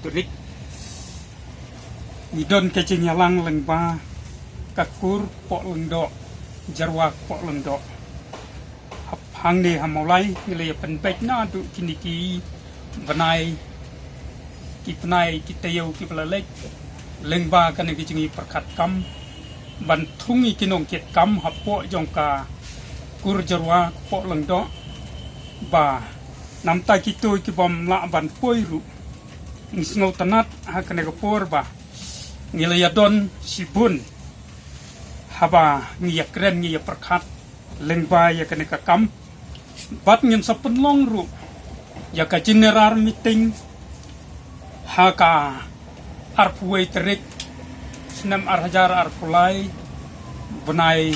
turik Nidon kecenyalang lengba kakur pok lengdok jarwa pok lengdok hang ni hamolai ngile penpek na du kiniki benai ki penai ki tayo ki pelalek lengba kan ki jingi perkat kam ban thungi kinong ket kam hapo jongka kur jarwa pok lengdok ba namta kitu ki bom la ban poiru ngisngau tanat hakane kapor ba ngilayadon sibun haba ngiyakren ngiya perkat lengba ya kane kakam bat ngin sa penlong ru ya ka general meeting haka arpuai terik senam arhajar arpulai benai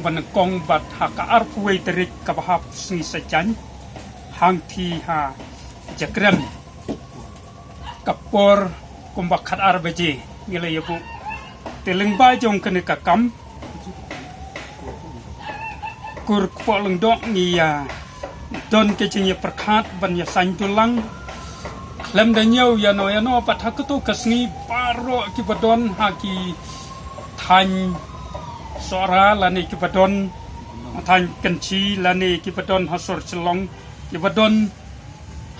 benekong bat haka arpuai terik kabahap singi sajan hang thi ha jakren kapor kumbakat arbaje ngilay bu telengba jong kene kakam kur poleng dok ni ya don kecingnya perkat ban ya santulang lem danyau ya no pat hakuto kasngi paro ki badon haki tan sora lani ki badon tan kenci lani ki badon hasor celong ki badon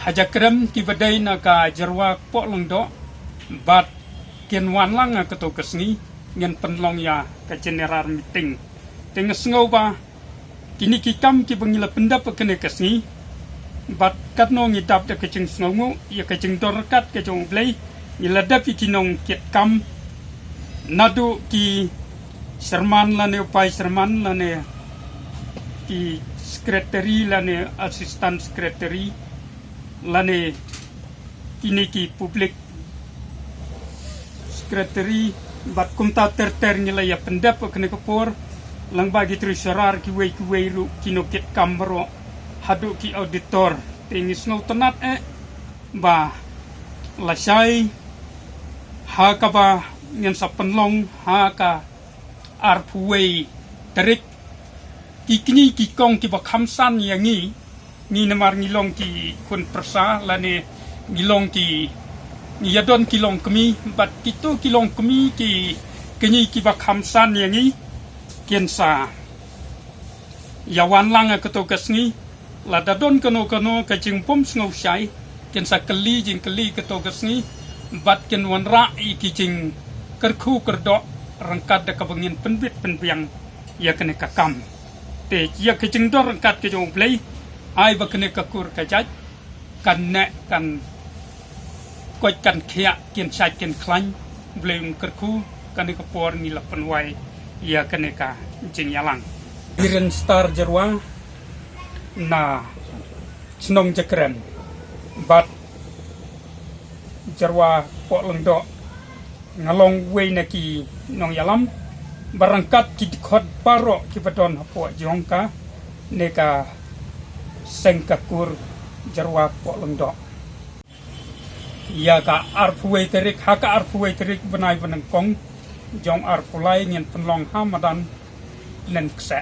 hajakrem ki badai na ka jarwa poleng dok bat kian wan lang keto kasngi ngen penlong ya ka general meeting tenges ngau ba kini kikam ki bangila pendap kene kasngi bat katno ngidap de kecing sngongu ya kecing dorkat ke jong blai ngiladap kinong ket kam nadu ki serman lane upai serman lane ki sekretari lane asistan sekretari lane kini ki publik sekretari bat kumta terter ngila ya pendap kene kapor lang bagi treasurer ki wei ru kinoket kambro hadu ki auditor tingis no tenat ba lasai ha ka ba ngem sa penlong ha ka arpuei terik kikni ki kong ki ba khamsan yangi ni namar ngilong ki kun persa lane ngilong ki yadon kilong kemi bat kitu kilong kemi ki kenyi ki ba khamsan yangi kiensa yawan lang keto kasngi la dadon kano kacing pom snau syai kiensa keli jing keli keto kasngi bat ken wan ra i kijing kerku kerdok rangkat de kabengin penbit penbiang ya kene kakam te ya kijing dor rangkat ke jong play ai ba kene kakur kajaj kan ne kan koi kan khia kien sai kien klan blem kerku kan ke por ni la penwai ya keneka jing yalang iren star jarwa na snong jakren bat jarwa po lengdo ngalong wei na ki nong yalam barangkat ki khot paro ki badon po jongka neka sengkakur jarwa po lengdo ya ka arpuai terik haka arpuai terik benai benengkong jong arpulai ngin penlong hamadan len kse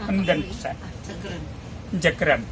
enden kse jakren